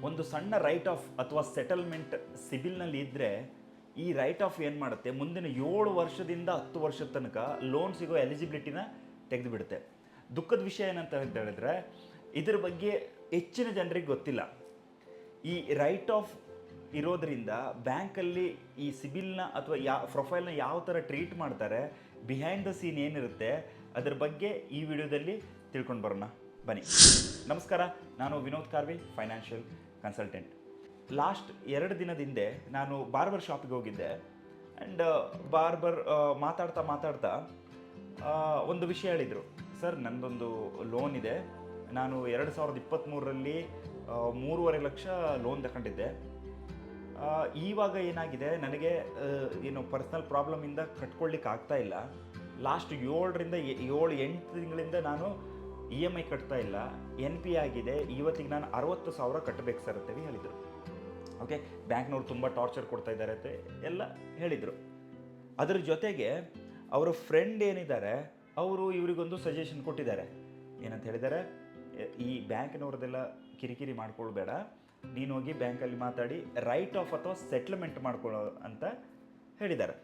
ಒಂದು ಸಣ್ಣ right of ಅಥವಾ ಸೆಟಲ್ಮೆಂಟ್ ಸಿಬಿಲ್ನಲ್ಲಿ ಇದ್ದರೆ ಈ ರೈಟ್ ಆಫ್ ಏನು ಮಾಡುತ್ತೆ, ಮುಂದಿನ 7 ವರ್ಷದಿಂದ 10 ವರ್ಷದ ತನಕ ಲೋನ್ ಸಿಗೋ ಎಲಿಜಿಬಿಲಿಟಿನ ತೆಗೆದುಬಿಡುತ್ತೆ. ದುಃಖದ ವಿಷಯ ಏನಂತ ಹೇಳಿದ್ರೆ ಇದ್ರ ಬಗ್ಗೆ ಹೆಚ್ಚಿನ ಜನರಿಗೆ ಗೊತ್ತಿಲ್ಲ. ಈ ರೈಟ್ ಆಫ್ ಇರೋದ್ರಿಂದ ಬ್ಯಾಂಕಲ್ಲಿ ಈ ಸಿಬಿಲ್ನ ಅಥವಾ ಪ್ರೊಫೈಲ್ನ ಯಾವ ಥರ ಟ್ರೀಟ್ ಮಾಡ್ತಾರೆ, ಬಿಹೈಂಡ್ ದ ಸೀನ್ ಏನಿರುತ್ತೆ ಅದ್ರ ಬಗ್ಗೆ ಈ ವಿಡಿಯೋದಲ್ಲಿ ತಿಳ್ಕೊಂಡು ಬರೋಣ ಬನ್ನಿ. ನಮಸ್ಕಾರ, ನಾನು Vinod Kharvi, financial consultant. Last 2 ದಿನದಿಂದ ನಾನು ಬಾರ್ಬರ್ ಶಾಪಿಗೆ ಹೋಗಿದ್ದೆ. ಆ್ಯಂಡ್ ಬಾರ್ಬರ್ ಮಾತಾಡ್ತಾ ಒಂದು ವಿಷಯ ಹೇಳಿದರು. ಸರ್, ನನ್ನದೊಂದು ಲೋನ್ ಇದೆ, ನಾನು 2023ರಲ್ಲಿ 3.5 ಲಕ್ಷ ಲೋನ್ ತಗೊಂಡಿದ್ದೆ. ಇವಾಗ ಏನಾಗಿದೆ, ನನಗೆ ಪರ್ಸ್ನಲ್ ಪ್ರಾಬ್ಲಮಿಂದ ಕಟ್ಕೊಳ್ಳಿಕ್ಕೆ ಆಗ್ತಾ ಇಲ್ಲ. ಲಾಸ್ಟ್ 7-8 ತಿಂಗಳಿಂದ ನಾನು EMI ಕಟ್ತಾ ಇಲ್ಲ, NP ಆಗಿದೆ. ಇವತ್ತಿಗೆ ನಾನು 60,000 ಕಟ್ಟಬೇಕು ಸರ್ ಅಂತೇಳಿ ಹೇಳಿದರು. ಓಕೆ, ಬ್ಯಾಂಕ್ನವ್ರು ತುಂಬ ಟಾರ್ಚರ್ ಕೊಡ್ತಾ ಇದ್ದಾರೆ ಅಂತ ಎಲ್ಲ ಹೇಳಿದರು. ಅದ್ರ ಜೊತೆಗೆ ಅವರ ಫ್ರೆಂಡ್ ಏನಿದ್ದಾರೆ ಅವರು ಇವರಿಗೊಂದು ಸಜೆಷನ್ ಕೊಟ್ಟಿದ್ದಾರೆ. ಏನಂತ ಹೇಳಿದ್ದಾರೆ, ಈ ಬ್ಯಾಂಕ್ನವ್ರದ್ದೆಲ್ಲ ಕಿರಿಕಿರಿ ಮಾಡ್ಕೊಳ್ಬೇಡ, ನೀನು ಹೋಗಿ ಬ್ಯಾಂಕಲ್ಲಿ ಮಾತಾಡಿ ರೈಟ್ ಆಫ್ ಅಥವಾ ಸೆಟ್ಲ್ಮೆಂಟ್ ಮಾಡ್ಕೊಳ್ಳೋ ಅಂತ ಹೇಳಿದ್ದಾರೆ.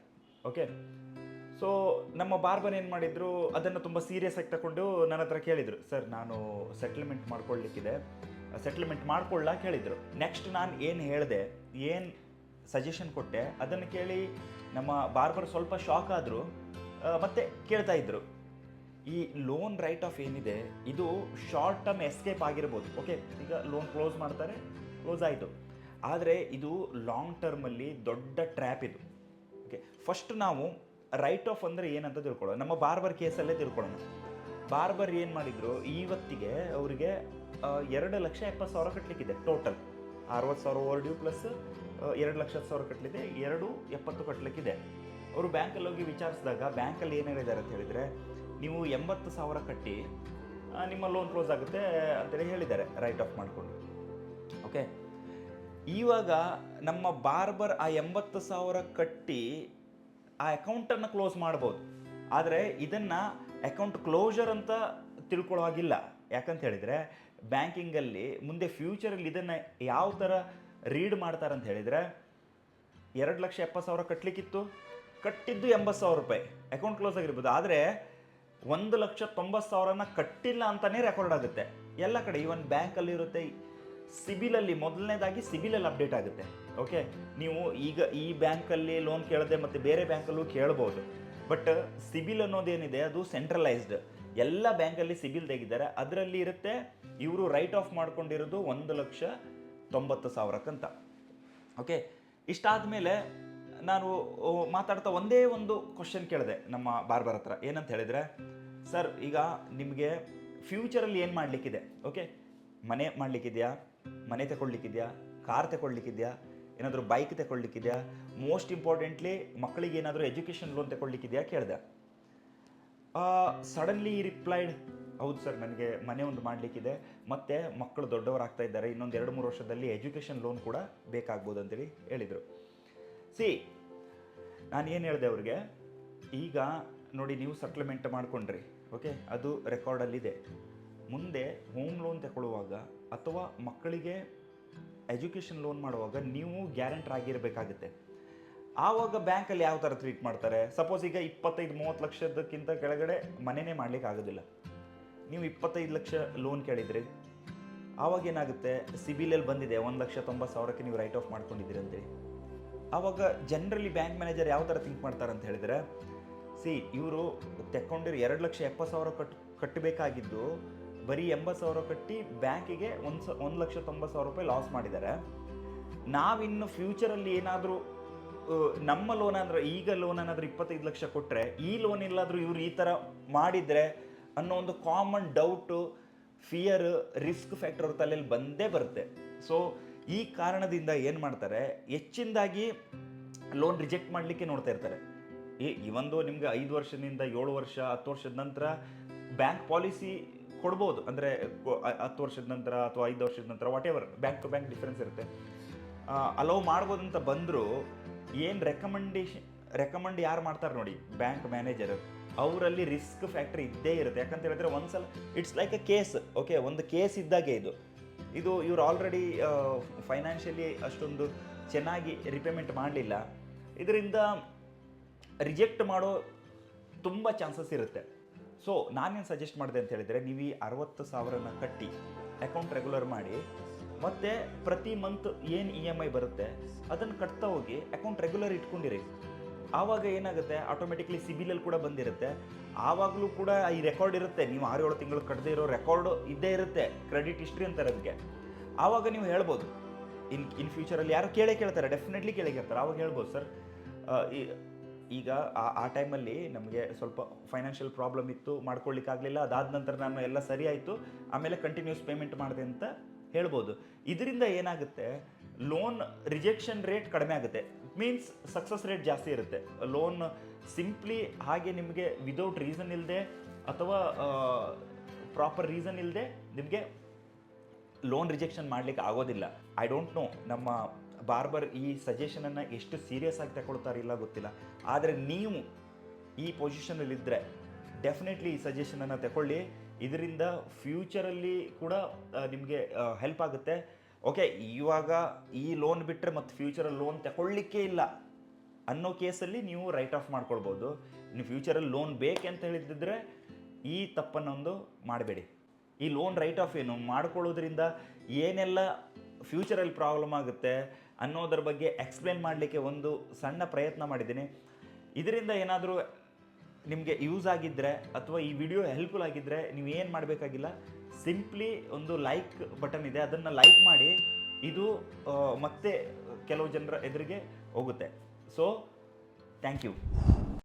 ಓಕೆ, ಸೊ ನಮ್ಮ ಬಾರ್ಬರ್ ಏನು ಮಾಡಿದರು, ಅದನ್ನು ತುಂಬ ಸೀರಿಯಸ್ ಆಗಿ ತಗೊಂಡು ನನ್ನ ಹತ್ರ ಕೇಳಿದರು, ಸರ್ ನಾನು ಸೆಟ್ಲ್ಮೆಂಟ್ ಮಾಡ್ಕೊಳ್ಳಿಕ್ಕಿದೆ, ಸೆಟ್ಲ್ಮೆಂಟ್ ಮಾಡ್ಕೊಳ್ಳಕ್ಕೆ ಹೇಳಿದರು. ನೆಕ್ಸ್ಟ್ ನಾನು ಏನು ಹೇಳಿದೆ, ಏನು ಸಜೆಷನ್ ಕೊಟ್ಟೆ ಅದನ್ನು ಕೇಳಿ ನಮ್ಮ ಬಾರ್ಬರ್ ಸ್ವಲ್ಪ ಶಾಕ್ ಆದರು, ಮತ್ತೆ ಕೇಳ್ತಾ ಇದ್ದರು. ಈ ಲೋನ್ ರೈಟ್ ಆಫ್ ಏನಿದೆ ಇದು ಶಾರ್ಟ್ ಟರ್ಮ್ ಎಸ್ಕೇಪ್ ಆಗಿರ್ಬೋದು. ಓಕೆ, ಈಗ ಲೋನ್ ಕ್ಲೋಸ್ ಮಾಡ್ತಾರೆ, ಕ್ಲೋಸ್ ಆಯಿತು. ಆದರೆ ಇದು ಲಾಂಗ್ ಟರ್ಮಲ್ಲಿ ದೊಡ್ಡ ಟ್ರ್ಯಾಪ್ ಇದು. ಓಕೆ, ಫಸ್ಟ್ ನಾವು ರೈಟ್ ಆಫ್ ಅಂದರೆ ಏನಂತ ತಿಳ್ಕೊಳ್ಳೋಣ. ನಮ್ಮ ಬಾರ್ಬರ್ ಕೇಸಲ್ಲೇ ತಿಳ್ಕೊಳ್ಳೋಣ. ಬಾರ್ಬರ್ ಏನು ಮಾಡಿದರು, ಇವತ್ತಿಗೆ ಅವರಿಗೆ 2,70,000 ಕಟ್ಟಲಿಕ್ಕಿದೆ. ಟೋಟಲ್ 60,000 ಓವರ್ ಡ್ಯೂ ಪ್ಲಸ್ 2,00,000 ಕಟ್ಟಲಿದೆ, 2,70,000 ಕಟ್ಟಲಿಕ್ಕಿದೆ. ಅವರು ಬ್ಯಾಂಕಲ್ಲಿ ಹೋಗಿ ವಿಚಾರಿಸಿದಾಗ ಬ್ಯಾಂಕಲ್ಲಿ ಏನು ಹೇಳಿದ್ದಾರೆ ಅಂತ ಹೇಳಿದರೆ, ನೀವು 80,000 ಕಟ್ಟಿ ನಿಮ್ಮ ಲೋನ್ ಕ್ಲೋಸ್ ಆಗುತ್ತೆ ಅಂತೇಳಿ ಹೇಳಿದ್ದಾರೆ, ರೈಟ್ ಆಫ್ ಮಾಡಿಕೊಂಡು. ಓಕೆ, ಇವಾಗ ನಮ್ಮ ಬಾರ್ಬರ್ ಆ 80,000 ಕಟ್ಟಿ ಆ ಅಕೌಂಟನ್ನು ಕ್ಲೋಸ್ ಮಾಡ್ಬೋದು. ಆದರೆ ಇದನ್ನು ಅಕೌಂಟ್ ಕ್ಲೋಸರ್ ಅಂತ ತಿಳ್ಕೊಳ್ಳೋ ಹಾಗಿಲ್ಲ. ಯಾಕಂತ ಹೇಳಿದರೆ ಬ್ಯಾಂಕಿಂಗಲ್ಲಿ ಮುಂದೆ ಫ್ಯೂಚರಲ್ಲಿ ಇದನ್ನು ಯಾವ ಥರ ರೀಡ್ ಮಾಡ್ತಾರಂತ ಹೇಳಿದರೆ, 2,70,000 ಕಟ್ಟಲಿಕ್ಕಿತ್ತು, ಕಟ್ಟಿದ್ದು 80,000 ರೂಪಾಯಿ, ಅಕೌಂಟ್ ಕ್ಲೋಸ್ ಆಗಿರ್ಬೋದು. ಆದರೆ 1,90,000 ಕಟ್ಟಿಲ್ಲ ಅಂತಲೇ ರೆಕಾರ್ಡ್ ಆಗುತ್ತೆ ಎಲ್ಲ ಕಡೆ. ಈವನ್ ಬ್ಯಾಂಕಲ್ಲಿರುತ್ತೆ, ಸಿಬಿಲಲ್ಲಿ ಮೊದಲನೇದಾಗಿ ಸಿಬಿಲಲ್ಲಿ ಅಪ್ಡೇಟ್ ಆಗುತ್ತೆ. ಓಕೆ, ನೀವು ಈಗ ಈ ಬ್ಯಾಂಕಲ್ಲಿ ಲೋನ್ ಕೇಳದೆ ಮತ್ತು ಬೇರೆ ಬ್ಯಾಂಕಲ್ಲೂ ಕೇಳ್ಬೋದು. ಬಟ್ ಸಿಬಿಲ್ ಅನ್ನೋದೇನಿದೆ ಅದು ಸೆಂಟ್ರಲೈಸ್ಡ್, ಎಲ್ಲ ಬ್ಯಾಂಕಲ್ಲಿ ಸಿಬಿಲ್ ತೆಗಿದ್ದಾರೆ. ಅದರಲ್ಲಿ ಇರುತ್ತೆ ಇವರು ರೈಟ್ ಆಫ್ ಮಾಡ್ಕೊಂಡಿರೋದು 1,90,000 ಓಕೆ, ಇಷ್ಟಾದ ಮೇಲೆ ನಾನು ಮಾತಾಡ್ತಾ ಒಂದೇ ಒಂದು ಕ್ವಶನ್ ಕೇಳಿದೆ ನಮ್ಮ ಬಾರ್ಬರ್ ಹತ್ರ. ಏನಂತ ಹೇಳಿದರೆ, ಸರ್ ಈಗ ನಿಮಗೆ ಫ್ಯೂಚರಲ್ಲಿ ಏನು ಮಾಡಲಿಕ್ಕಿದೆ? ಓಕೆ, ಮನೆ ಮಾಡಲಿಕ್ಕಿದೆಯಾ, ಮನೆ ತಗೊಳ್ಲಿಕ್ಕಿದೆಯಾ, ಕಾರ್ ತಗೊಳ್ಲಿಕ್ಕಿದೆಯಾ, ಏನಾದರೂ ಬೈಕ್ ತಗೊಳ್ಲಿಕ್ಕಿದೆಯಾ, ಮೋಸ್ಟ್ ಇಂಪಾರ್ಟೆಂಟ್ಲಿ ಮಕ್ಕಳಿಗೆ ಏನಾದರೂ ಎಜುಕೇಷನ್ ಲೋನ್ ತಗೊಳ್ಲಿಕ್ಕಿದೆಯಾ ಕೇಳಿದೆ. ಸಡನ್ಲಿ ರಿಪ್ಲೈಡ್, ಹೌದು ಸರ್, ನನಗೆ ಮನೆ ಒಂದು ಮಾಡಲಿಕ್ಕಿದೆ, ಮತ್ತು ಮಕ್ಕಳು ದೊಡ್ಡವರಾಗ್ತಾ ಇದ್ದಾರೆ, ಇನ್ನೊಂದು 2-3 ವರ್ಷದಲ್ಲಿ ಎಜುಕೇಷನ್ ಲೋನ್ ಕೂಡ ಬೇಕಾಗ್ಬೋದು ಅಂತೇಳಿ ಹೇಳಿದರು. ನಾನು ಏನು ಹೇಳಿದೆ ಅವ್ರಿಗೆ, ಈಗ ನೋಡಿ ನೀವು ಸೆಟ್ಲ್ಮೆಂಟ್ ಮಾಡ್ಕೊಂಡ್ರಿ, ಓಕೆ, ಅದು ರೆಕಾರ್ಡಲ್ಲಿದೆ. ಮುಂದೆ ಹೋಮ್ ಲೋನ್ ತಗೊಳ್ಳುವಾಗ ಅಥವಾ ಮಕ್ಕಳಿಗೆ ಎಜುಕೇಷನ್ ಲೋನ್ ಮಾಡುವಾಗ ನೀವು ಗ್ಯಾರಂಟರ್ ಆಗಿರಬೇಕಾಗುತ್ತೆ. ಆವಾಗ ಬ್ಯಾಂಕಲ್ಲಿ ಯಾವ ಥರ ಟ್ರೀಟ್ ಮಾಡ್ತಾರೆ? ಸಪೋಸ್ ಈಗ 25-30 ಲಕ್ಷದಕ್ಕಿಂತ ಕೆಳಗಡೆ ಮನೆಯೇ ಮಾಡಲಿಕ್ಕೆ ಆಗೋದಿಲ್ಲ, ನೀವು 25 ಲಕ್ಷ ಲೋನ್ ಕೇಳಿದ್ರಿ, ಆವಾಗ ಏನಾಗುತ್ತೆ, ಸಿಬಿಲಲ್ಲಿ ಬಂದಿದೆ 1,90,000 ನೀವು ರೈಟ್ ಆಫ್ ಮಾಡ್ಕೊಂಡಿದ್ದೀರಿ ಅಂತೇಳಿ. ಆವಾಗ ಜನರಲಿ ಬ್ಯಾಂಕ್ ಮ್ಯಾನೇಜರ್ ಯಾವ ಥರ ಥಿಂಕ್ ಮಾಡ್ತಾರೆ ಅಂತ ಹೇಳಿದರೆ, ಇವರು ತೆಕ್ಕೊಂಡಿರೋ 2,70,000 ಕಟ್ಟಬೇಕಾಗಿದ್ದು ಬರೀ 80,000 ಕಟ್ಟಿ ಬ್ಯಾಂಕಿಗೆ 1,90,000 ರೂಪಾಯಿ ಲಾಸ್ ಮಾಡಿದ್ದಾರೆ. ನಾವಿನ್ನು ಫ್ಯೂಚರಲ್ಲಿ ಏನಾದರೂ ನಮ್ಮ ಲೋನ್ ಅಂದರೆ, ಈಗ ಲೋನ್ ಏನಾದರೂ 25 ಲಕ್ಷ ಕೊಟ್ಟರೆ ಈ ಲೋನ್ ಇಲ್ಲಾದರೂ ಇವರು ಈ ಥರ ಮಾಡಿದರೆ ಅನ್ನೋ ಒಂದು common doubt, fear, risk factor ಅವ್ರ ತಲೆಯಲ್ಲಿ ಬಂದೇ ಬರುತ್ತೆ. ಸೊ ಈ ಕಾರಣದಿಂದ ಏನು ಮಾಡ್ತಾರೆ, ಹೆಚ್ಚಿನದಾಗಿ ಲೋನ್ ರಿಜೆಕ್ಟ್ ಮಾಡಲಿಕ್ಕೆ ನೋಡ್ತಾ ಇರ್ತಾರೆ. ಇವೊಂದು ನಿಮ್ಗೆ 5 ವರ್ಷದಿಂದ 7 ವರ್ಷ 10 ವರ್ಷದ ನಂತರ ಬ್ಯಾಂಕ್ ಪಾಲಿಸಿ ಕೊಡ್ಬೋದು. ಅಂದರೆ 10 ವರ್ಷದ ನಂತರ ಅಥವಾ 5 ವರ್ಷದ ನಂತರ whatever, bank to bank difference ಇರುತ್ತೆ, ಅಲೌ ಮಾಡ್ಬೋದು ಅಂತ ಬಂದರೂ ಏನು ರೆಕಮೆಂಡ್ ಯಾರು ಮಾಡ್ತಾರೆ ನೋಡಿ, ಬ್ಯಾಂಕ್ ಮ್ಯಾನೇಜರ್, ಅವರಲ್ಲಿ ರಿಸ್ಕ್ ಫ್ಯಾಕ್ಟರ್ ಇದ್ದೇ ಇರುತ್ತೆ. ಯಾಕಂತ ಹೇಳಿದ್ರೆ ಒಂದ್ಸಲ it's like a case. Okay, ಒಂದು ಕೇಸ್ ಇದ್ದಾಗೆ ಇದು. ಇದು ಇವ್ರು ಆಲ್ರೆಡಿ ಫೈನಾನ್ಷಿಯಲಿ ಅಷ್ಟೊಂದು ಚೆನ್ನಾಗಿ ರಿಪೇಮೆಂಟ್ ಮಾಡಲಿಲ್ಲ, ಇದರಿಂದ ರಿಜೆಕ್ಟ್ ಮಾಡೋ ತುಂಬ ಚಾನ್ಸಸ್ ಇರುತ್ತೆ. ಸೊ ನಾನೇನು ಸಜೆಸ್ಟ್ ಮಾಡಿದೆ ಅಂತ ಹೇಳಿದರೆ, ನೀವು ಈ 60,000ನ ಕಟ್ಟಿ ಅಕೌಂಟ್ ರೆಗ್ಯುಲರ್ ಮಾಡಿ, ಮತ್ತು ಪ್ರತಿ ಮಂತ್ ಏನು EMI ಬರುತ್ತೆ ಅದನ್ನು ಕಟ್ತಾ ಹೋಗಿ ಅಕೌಂಟ್ ರೆಗ್ಯುಲರ್ ಇಟ್ಕೊಂಡಿರಿ. ಆವಾಗ ಏನಾಗುತ್ತೆ, ಆಟೋಮೆಟಿಕ್ಲಿ ಸಿಬಿಲಲ್ಲಿ ಕೂಡ ಬಂದಿರುತ್ತೆ. ಆವಾಗಲೂ ಕೂಡ ಈ ರೆಕಾರ್ಡ್ ಇರುತ್ತೆ, ನೀವು 6-7 ತಿಂಗಳು ಕಟ್ಟದೇ ಇರೋ ರೆಕಾರ್ಡು ಇದ್ದೇ ಇರುತ್ತೆ, ಕ್ರೆಡಿಟ್ ಹಿಸ್ಟ್ರಿ ಅಂತಾರೆ ಅದಕ್ಕೆ. ಆವಾಗ ನೀವು ಹೇಳ್ಬೋದು, ಇನ್ ಫ್ಯೂಚರಲ್ಲಿ ಯಾರು ಕೇಳ್ತಾರೆ, ಡೆಫಿನೆಟ್ಲಿ ಕೇಳ್ತಾರೆ. ಆವಾಗ ಹೇಳ್ಬೋದು, ಸರ್ ಈಗ ಆ ಟೈಮಲ್ಲಿ ನಮಗೆ ಸ್ವಲ್ಪ ಫೈನಾನ್ಷಿಯಲ್ ಪ್ರಾಬ್ಲಮ್ ಇತ್ತು, ಮಾಡ್ಕೊಳ್ಳಿಕ್ಕಾಗಲಿಲ್ಲ, ಅದಾದ ನಂತರ ನಾನು ಎಲ್ಲ ಸರಿ ಆಯಿತು, ಆಮೇಲೆ ಕಂಟಿನ್ಯೂಸ್ ಪೇಮೆಂಟ್ ಮಾಡಿದೆ ಅಂತ ಹೇಳ್ಬೋದು. ಇದರಿಂದ ಏನಾಗುತ್ತೆ, ಲೋನ್ ರಿಜೆಕ್ಷನ್ ರೇಟ್ ಕಡಿಮೆ ಆಗುತ್ತೆ, ಮೀನ್ಸ್ ಸಕ್ಸಸ್ ರೇಟ್ ಜಾಸ್ತಿ ಇರುತ್ತೆ. ಲೋನ್ ಸಿಂಪ್ಲಿ ಹಾಗೆ ನಿಮಗೆ ವಿದೌಟ್ ರೀಸನ್ ಇಲ್ಲದೆ ಅಥವಾ ಪ್ರಾಪರ್ ರೀಸನ್ ಇಲ್ಲದೆ ನಿಮಗೆ ಲೋನ್ ರಿಜೆಕ್ಷನ್ ಮಾಡಲಿಕ್ಕೆ ಆಗೋದಿಲ್ಲ. ಐ ಡೋಂಟ್ ನೋ ನಮ್ಮ ಬಾರ್ಬರ್ ಈ ಸಜೆಷನನ್ನು ಎಷ್ಟು ಸೀರಿಯಸ್ ಆಗಿ ತಗೊಳ್ತಾರಿಲ್ಲ ಗೊತ್ತಿಲ್ಲ, ಆದರೆ ನೀವು ಈ ಪೊಸಿಷನಲ್ಲಿದ್ದರೆ ಡೆಫಿನೆಟ್ಲಿ ಈ ಸಜೆಷನನ್ನು ತಗೊಳ್ಳಿ. ಇದರಿಂದ ಫ್ಯೂಚರಲ್ಲಿ ಕೂಡ ನಿಮಗೆ ಹೆಲ್ಪ್ ಆಗುತ್ತೆ. ಓಕೆ, ಇವಾಗ ಈ ಲೋನ್ ಬಿಟ್ಟರೆ ಮತ್ತು ಫ್ಯೂಚರಲ್ಲಿ ಲೋನ್ ತಗೊಳ್ಳಿಕ್ಕೆ ಇಲ್ಲ ಅನ್ನೋ ಕೇಸಲ್ಲಿ ನೀವು ರೈಟ್ ಆಫ್ ಮಾಡ್ಕೊಳ್ಬೋದು. ನೀವು ಫ್ಯೂಚರಲ್ಲಿ ಲೋನ್ ಬೇಕಂತ ಹೇಳಿದ್ರೆ ಈ ತಪ್ಪನ್ನೊಂದು ಮಾಡಬೇಡಿ. ಈ ಲೋನ್ ರೈಟ್ ಆಫ್ ಏನು ಮಾಡ್ಕೊಳ್ಳೋದ್ರಿಂದ ಏನೆಲ್ಲ ಫ್ಯೂಚರಲ್ಲಿ ಪ್ರಾಬ್ಲಮ್ ಆಗುತ್ತೆ ಅನ್ನೋದ್ರ ಬಗ್ಗೆ ಎಕ್ಸ್ಪ್ಲೇನ್ ಮಾಡಲಿಕ್ಕೆ ಒಂದು ಸಣ್ಣ ಪ್ರಯತ್ನ ಮಾಡಿದ್ದೀನಿ. ಇದರಿಂದ ಏನಾದರೂ ನಿಮಗೆ ಯೂಸ್ ಆಗಿದ್ದರೆ ಅಥವಾ ಈ ವಿಡಿಯೋ ಹೆಲ್ಪ್ಫುಲ್ ಆಗಿದ್ದರೆ ನೀವು ಏನು ಮಾಡಬೇಕಾಗಿಲ್ಲ, ಸಿಂಪ್ಲಿ ಒಂದು ಲೈಕ್ ಬಟನ್ ಇದೆ, ಅದನ್ನು ಲೈಕ್ ಮಾಡಿ. ಇದು ಮತ್ತೆ ಕೆಲವು ಜನರ ಎದುರಿಗೆ ಹೋಗುತ್ತೆ. So thank you.